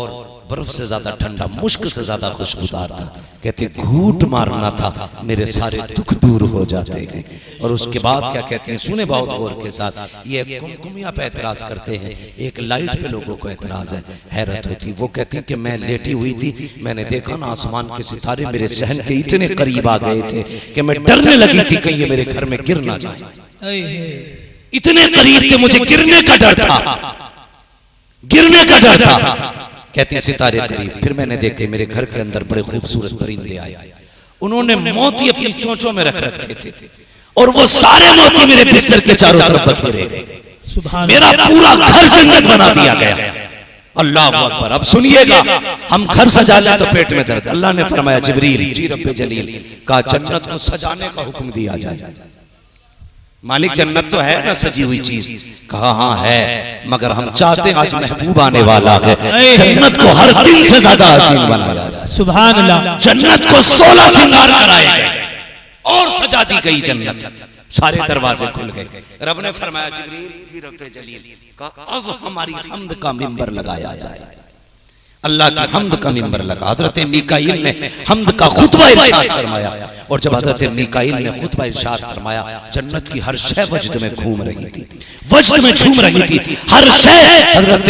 Speaker 1: बर्फ से ज्यादा ठंडा, मुश्क से ज्यादा खुशबूदार था। कहते घूट मारना था, मेरे सारे दुख दूर हो जाते हैं। और उसके बाद क्या कहते हैं, सुने बहुत गौर के साथ। ये कुमकुमिया पे एतराज करते हैं, एक लाइट पे लोगों को एतराज है, हैरत होती। वो कहती कि मैं लेटी हुई थी, मैंने देखा ना आसमान के सितारे मेरे सहन के इतने करीब आ गए थे कि मैं डरने लगी थी कहीं ये मेरे घर में गिर ना जाए। इतने करीब थे, मुझे गिरने का डर था, गिरने का डर था। कहते हैं सितारे करीब। फिर मैंने देखे मेरे घर के अंदर बड़े खूबसूरत परिंदे आए, उन्होंने मोती अपनी चोंचों में रख रखे थे और वो सारे मोती मेरे बिस्तर के चारों तरफ बखेरे गए। मेरा पूरा घर जन्नत बना दिया गया। अल्लाह अकबर। अब सुनिएगा, हम घर सजा ले तो पेट में दर्द। अल्लाह ने फरमाया जिब्रील जी रब्बे जलील का जन्नत को सजाने का हुक्म दिया जाए। मालिक जन्नत तो है ना सजी हुई चीज? कहा हाँ है, मगर हम चाहते हैं आज महबूब आने वाला है, जन्नत को हर दिन से ज्यादा हसीन बनाया जाए। सुभान अल्लाह। जन्नत को 16 श्रृंगार कराए गए और सजा दी गई जन्नत, सारे दरवाजे खुल गए। रब ने फरमाया जिब्रील रब्बे जलील का अब हमारी हम्द का मिंबर लगाया जाए। अल्लाह की हम्द का मिंबर लगा। हजरत मीकाईल ने हम्द का खुतबा इरशाद फरमाया, और जब हजरत मीकाईल ने खुतबा इरशाद फरमाया, जन्नत की हर शय वजद में घूम रही थी, वजद में झूम रही थी हर शय। हजरत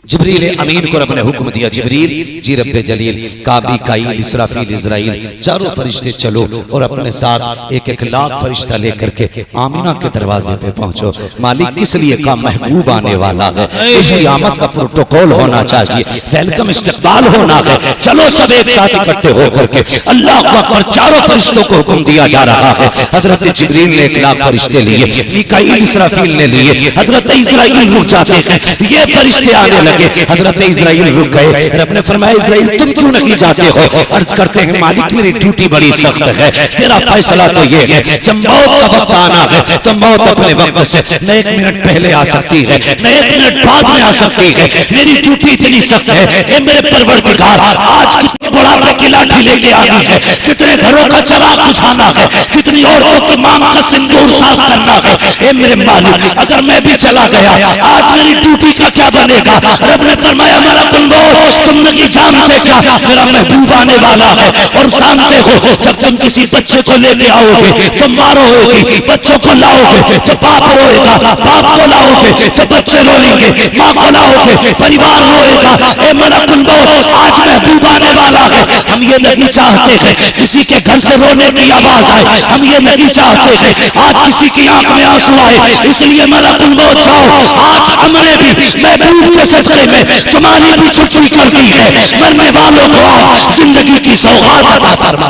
Speaker 1: जिब्रील अमीन को रब ने हुक्म दिया, जिब्रील जी रब्बे जलील, काबी काईल इसराफील इजराइल चारों फरिश्ते चलो और अपने साथ एक एक लाख फरिश्ता लेकर के आमीना के दरवाजे पे पहुंचो। मालिक किस लिए का महबूब आने वाला है, इसकी आमद का प्रोटोकॉल होना चाहिए, वेलकम इस्तकबाल होना है। चलो सब एक साथ इकट्ठे होकर के अल्लाह अकबर, चारों फरिश्तों को हुक्म दिया जा रहा है। हजरत जिब्रील ने 1 लाख फरिश्ते लिए, मीकाईल इसराफील ने लिए, हजरत इजराइल रुक जाते हैं, ये फरिश्ते आने लगे। हजरत इजराइल रुक गए। रब ने फरमाया इजराइल तुम क्यों नहीं जाते हो? अर्ज करते हैं मालिक मेरी ड्यूटी बड़ी सख्त है, तेरा फैसला तो ये है जब मौत का वक्त आना है तो मौत अपने वक्त से न 1 मिनट पहले आ सकती है न 1 मिनट बाद में आ सकती है। मेरी ड्यूटी इतनी सख्त है, ए मेरे परवरदिगार, आज कितने बुढ़ापे की लाठी लेके आनी है, कितने घरों का चराग बुझाना है, कितनी औरतों की मांग का सिंदूर साफ करना है। ए मेरे मालिक अगर मैं भी चला गया आज मेरी ड्यूटी का क्या बनेगा? रब ने फरमाया मेरा कुंबो तुम नहीं जानते क्या मेरा महबूब आने वाला है, और जानते हो जब तुम किसी बच्चे को लेके आओगे तो मारो होगी, बच्चों को लाओगे तो बाप रोएगा, बाप को लाओगे तो बच्चे रोएंगे, माँ को लाओगे परिवार रोएगा। ए मेरा कुंबो आज महबूब आने वाला है। हम ये नहीं चाहते हैं किसी के घर से रोने की आवाज आए, हम ये नहीं चाहते हैं आज किसी की आंख में आंसू आए। इसलिए मेरा कुंबो जाओ, आज हमने भी महबूब के सदक़े में तुम्हारी भी छुट्टी कर दी है। मरने वालों को आज जिंदगी की सौगात अता फरमा।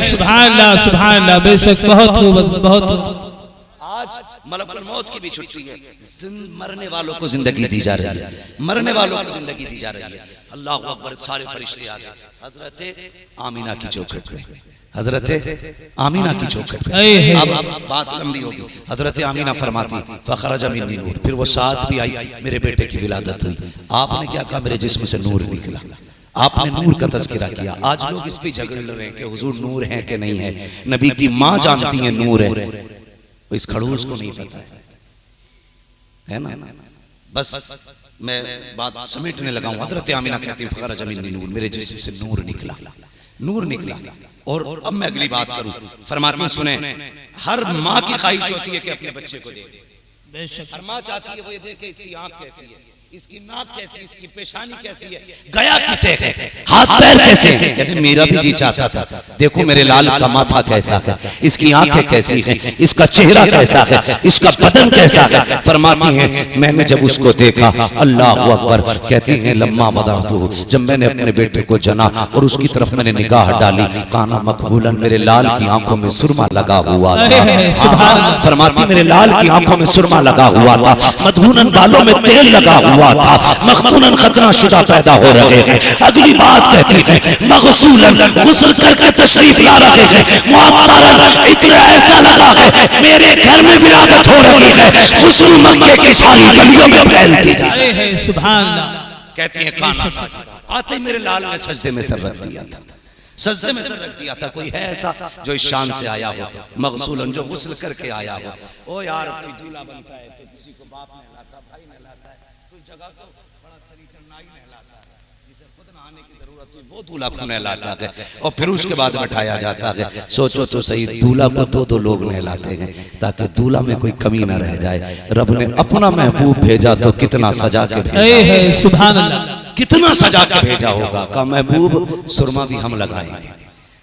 Speaker 2: सुभान अल्लाह, सुभान अल्लाह, बेशक बहुत खूब, बहुत
Speaker 1: आज मलकुल मौत की भी छुट्टी है, मरने वालों को जिंदगी दी जा रही है, मरने वालों को जिंदगी दी जा रही है। अल्लाह अकबर, सारे फरिश्ते आ गए हजरत आमीना की चौखट पे, हजरत आमीना की चौखट पे। अब बात लंबी होगी। हजरत आमीना फरमाती फखरज मिन्नी नूर, फिर वो साथ भी आई, मेरे बेटे की विलादत हुई। आपने क्या कहा? मेरे जिस्म से नूर निकला। आपने नूर का तज़किरा किया। आज लोग इस पे झगड़ रहे हैं कि हुजूर नूर है कि नहीं है। नबी की माँ जानती है नूर है, इस खड़ूस को नहीं पता है ना। बस मैं बात समेटने लगा हूं। हजरत आमीना कहती है फखरज मिन्नी नूर, मेरे जिस्म से नूर निकला, नूर निकला। और अब मैं अगली बात करूं, फरमाती सुने, हर माँ की ख्वाहिश होती है कि अपने बच्चे को देखे। हर माँ चाहती है वो ये देखे इसकी आंख कैसी है, इसकी नाक कैसी, इसकी पेशानी कैसी है, गया किसे है, हाथ पैर कैसे हैं। कहते मेरा भी जी चाहता था, देखो मेरे लाल का माथा कैसा है, इसकी आंखें कैसी हैं, इसका चेहरा कैसा है, इसका बदन कैसा है। फरमाती हैं मैंने जब उसको देखा, अल्लाह अकबर, कहती हैं लम्मा वदातु, जब मैंने अपने बेटे को जना और उसकी तरफ मैंने निगाह डाली, काना मकबूलन, मेरे लाल की आंखों में सुरमा लगा हुआ था। फरमाती मेरे लाल की आंखों में सुरमा लगा हुआ था, मधुनन बालों में तेल लगा हुआ था, मखतूनन खतना शुदा पैदा हो रहे हैं। अगली बात कहती है मगसूलन, गुस्ल करके तशरीफ ला रहे हैं, मुअत्तरन, इतना ऐसा लगा है मेरे घर में विलादत हो रही है, खुशबू मक्के की सारी गलियों में फैलती जा रही है।
Speaker 2: सुभान अल्लाह।
Speaker 1: कहती है काना आते मेरे लाल ने सजदे में सर रख दिया था, सजदे में सर रख दिया था। कोई है ऐसा जो इस शान से आया हो, मगसूलन, जो गुस्ल करके आया हो। ओ यार कोई दूल्हा बनता है तो किसी को बाप नहलाता, भाई नहलाता है, कोई जगह को बड़ा सलीचर नाई नहलाता है, जिसे खुद नहाने की जरूरत हुई वो दूल्हा को नहलाता है और फिर उसके बाद बैठाया जाता है। सोचो तो सही, दूल्हा को दो लोग नहलाते हैं ताकि दूल्हा में कोई कमी ना रह जाए। रब ने अपना महबूब भेजा तो कितना सजा के भेजा,
Speaker 2: सुभान अल्लाह,
Speaker 1: कितना सजा के भेजा होगा। का महबूब सुरमा भी हम लगाएंगे,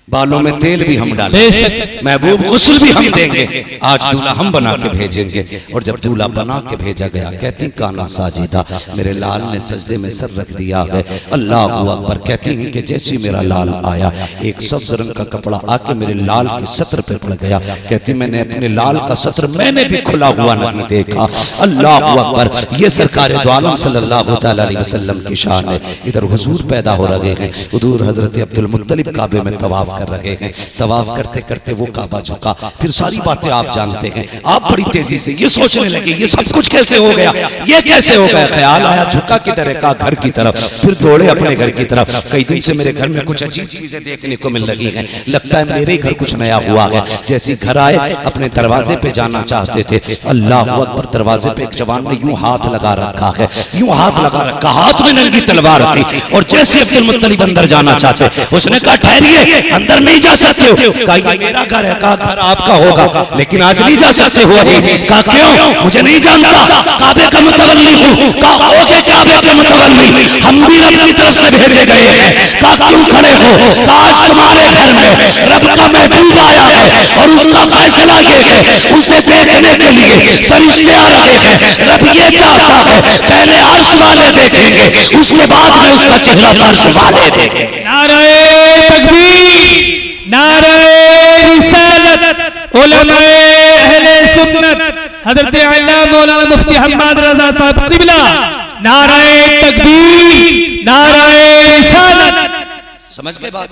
Speaker 1: बालों में तेल भी हम डालेंगे, महबूब गुस्ल भी हम देंगे, आज दूल्हा हम बना के भेजेंगे। और जब दूल्हा बना के भेजा गया, कहती काना साजिदा, मेरे लाल ने सजदे में सर रख दिया है। अल्लाह अकबर। कहती हैं कि जैसे मेरा लाल आया, एक सब्ज रंग का कपड़ा आके मेरे लाल के सत्र पे पड़ गया। कहती मैंने अपने लाल का सत्र मैंने भी खुला हुआ नहीं देखा। अल्लाह अकबर। ये सरकार दो आलम सल्लल्लाहु अलैहि वसल्लम की शान है। इधर हुजूर पैदा हो रहे हैं, हुजूर हजरत अब्दुल मुत्तलिब काबे में तवाफ कर रहे हैं। तवाफ करते करते वो काबा झुका, फिर सारी बातें आप जानते हैं। आप बड़ी तेजी से ये सोचने लगे ये सब कुछ कैसे हो गया, ये कैसे हो गया। ख्याल आया झुका किधर का, घर की तरफ, फिर दौड़े अपने घर की तरफ। कई दिन से मेरे घर में कुछ अजीब चीजें देखने को मिल रही हैं, लगता है मेरे घर कुछ नया हुआ है। जैसे घर आए अपने दरवाजे पे जाना चाहते थे, अल्लाह अकबर, दरवाजे पे एक जवान ने यूं हाथ लगा रखा है, यूं हाथ लगा रखा, हाथ में नंगी तलवार थी। और जैसे अब्दुल मुत्तलिब अंदर जाना चाहते, उसने कहा ठहरिए, अंदर नहीं जा सकते हो? कहा ये मेरा घर है। कहा घर आपका होगा लेकिन आज नहीं जा सकते हो अभी। कहा क्यों? मुझे नहीं जानता, काबे का मुतवल्ली हूं। कहा ओके काबे के मुतवल्ली, हम भी रब की तरफ से भेजे गए हैं। कहा क्यों खड़े हो? कहा आज तुम्हारे घर में रब का महबूब आया है और उसका फैसला ये है, उसे देखने के लिए फरिश्ते आ रहे हैं। रब ये चाहता है पहले अर्श वाले देखेंगे, उसके बाद में उसका चेहरा फर्श वाले देखेंगे।
Speaker 2: नारे तकबीर, नारे रिसालत, उलमाए अहले सुन्नत हजरत अल्लामा मौलाना मुफ्ती हम्माद रजा साहब क़िबला, नारे तकबीर, नारे रिसालत।
Speaker 1: समझ गए बात?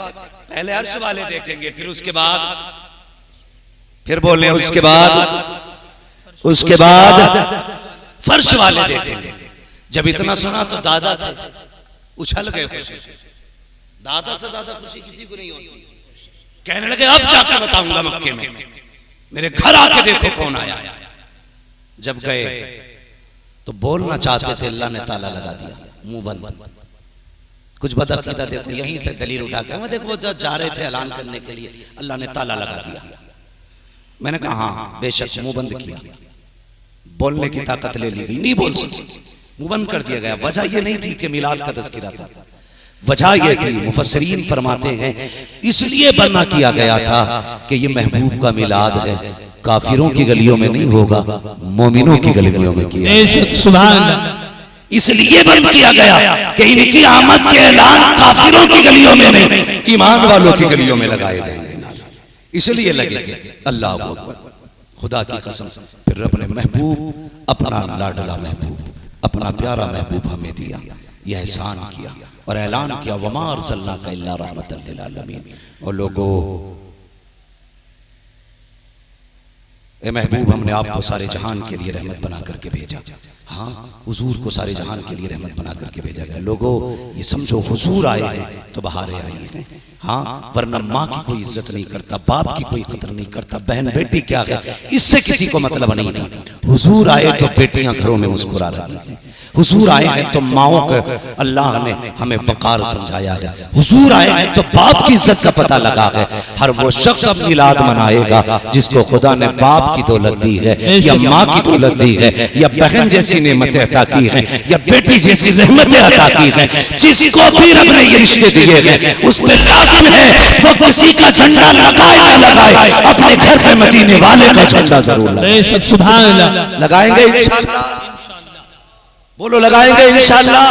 Speaker 1: पहले अर्श वाले देखेंगे, फिर उसके बाद फिर बोल रहे हैं उसके बाद फर्श वाले देखेंगे। जब इतना सुना तो दादा थे उछल गए खुशी से। दादा से ज्यादा खुशी किसी को नहीं होती। कहने लगे अब जाकर बताऊंगा मक्के में, मेरे घर आके देखो कौन आया। जब गए तो बोलना चाहते थे, अल्लाह ने ताला लगा दिया, मुंह बंद। कुछ बदअकीदा देखो यहीं से दलील उठा के देखो जब जा रहे थे ऐलान करने के लिए, अल्लाह ने ताला लगा दिया। मैंने कहा हाँ बेशक, मुंह बंद किया, बोलने की ताकत ले ली गई, नहीं बोल सके, मुंह बंद कर दिया गया। वजह यह नहीं थी कि मिलाद का तज़किरा था, वजह यह थी मुफस्सिरीन फरमाते हैं इसलिए बना किया गया था कि ये महबूब का मिलाद है, काफिरों की गलियों में नहीं होगा, मोमिनों की गलियों में किया।
Speaker 2: सुभान अल्लाह।
Speaker 1: इसलिए बंद किया गया कि इनकी आमद के ऐलान काफिरों की गलियों में नहीं, ईमान वालों की गलियों में लगाए जाएंगे, इसलिए लगे थे। अल्लाह अकबर, खुदा की कसम। फिर रब ने महबूब, अपना लाडला महबूब, अपना प्यारा महबूब हमें दिया, यह एहसान किया और ऐलान किया वमा अरसलनाका इल्ला रहमतल लिल आलमीन। और लोगों, ए महबूब हमने आपको सारे जहान के लिए रहमत बना करके भेजा। हाँ, हुजूर को सारे जहान के लिए रहमत बना करके भेजा गया। लोगों ये समझो हुजूर आए हैं तो बहारें आई हैं। हाँ, वरना माँ की कोई इज्जत नहीं करता, बाप की कोई कदर नहीं करता, बहन बेटी क्या है इससे किसी को मतलब नहीं था। हुजूर आए तो बेटियां घरों में मुस्कुरा रही हैं, हुजूर आए हैं तो माओं को अल्लाह ने हमें वकार समझाया है, हुजूर आए हैं तो बाप की इज्जत का पता लगा है। हर वो शख्स अब मिलाद मनाएगा जिसको खुदा ने बाप की दौलत दी है या माँ की दौलत दी है या बहन जैसी नेमतें अता की हैं या बेटी जैसी रहमतें अता की हैं। जिसको भी रब ने ये रिश्ते दिए हैं उस पर लाज़िम है वो किसी का झंडा लगाए ना लगाए, अपने घर पे मदीने वाले का झंडा जरूर लगाए।
Speaker 2: सुभान अल्लाह।
Speaker 1: लगाएंगे इंशाअल्लाह, बोलो लगाएंगे इंशाअल्लाह।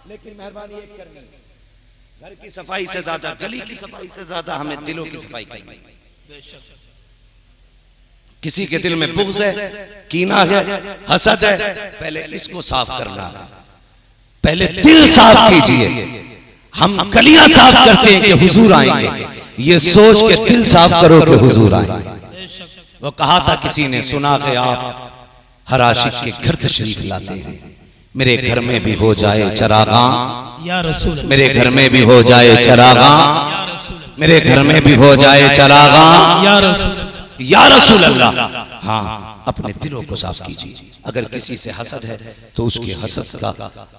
Speaker 1: लेकिन मेहरबानी एक करनी, घर की सफाई से ज्यादा, गली की सफाई से ज्यादा हमें दिलों की सफाई करनी। किसी के दिल में बुग़्ज़ है, कीना है, हसद है, पहले इसको साफ करना है, पहले दिल साफ कीजिए। हम गलियां साफ करते हैं कि हुजूर आएंगे, ये सोच के दिल साफ करो कि हुजूर आएंगे। वो कहा था किसी ने, सुना कि आप हर आशिक के घर तशरीफ लाते हैं, मेरे घर में भी हो जाए चरागां
Speaker 2: या रसूल,
Speaker 1: मेरे घर में भी हो जाए चरागां, मेरे घर में भी हो जाए चरागां
Speaker 2: या रसूल,
Speaker 1: या रसूल अल्लाह। हाँ, अपने दिलों को साफ कीजिए। अगर किसी से हसद है तो उसके हसद का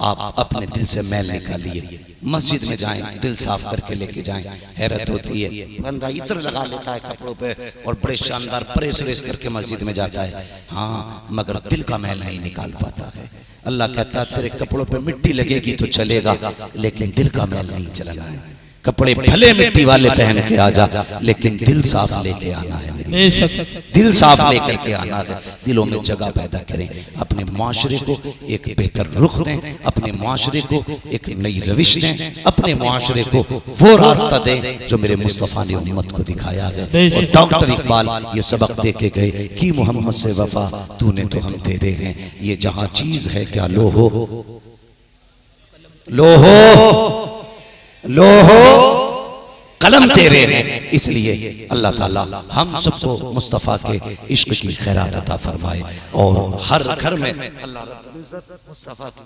Speaker 1: आप अपने दिल से मैल निकालिए। मस्जिद में जाएं, दिल साफ करके लेके जाएं। हैरत होती है, बंदा इत्र लगा लेता है कपड़ों पे और बड़े शानदार प्रेस व्रेस करके मस्जिद में जाता है, हाँ, मगर दिल का मैल नहीं निकाल पाता है। अल्लाह कहता है तेरे कपड़ों पे मिट्टी लगेगी तो चलेगा, लेकिन दिल का मैल नहीं चलना है। कपड़े भले मिट्टी वाले पहन के आ जा, लेकिन दिल साफ लेके आना है। मेरी दिल साफ लेकर के आना है। दिलों में जगह पैदा करें, अपने माशरे को एक बेहतर रुख दें, अपने माशरे को एक नई रविश दें, अपने माशरे को वो रास्ता दें जो मेरे मुस्तफ़ा ने उम्मत को दिखाया है। और डॉक्टर इकबाल ये सबक दे के गए कि मोहम्मद से वफा तूने तो हम तेरे हैं, ये जहां चीज है क्या लो हो, लो हो, लो हो, कलम तेरे हैं। इसलिए अल्लाह ताला हम सबको मुस्तफ़ा के इश्क की खैरात अता फरमाए और हर घर में अल्लाह रब्बुल इज्जत मुस्तफ़ा की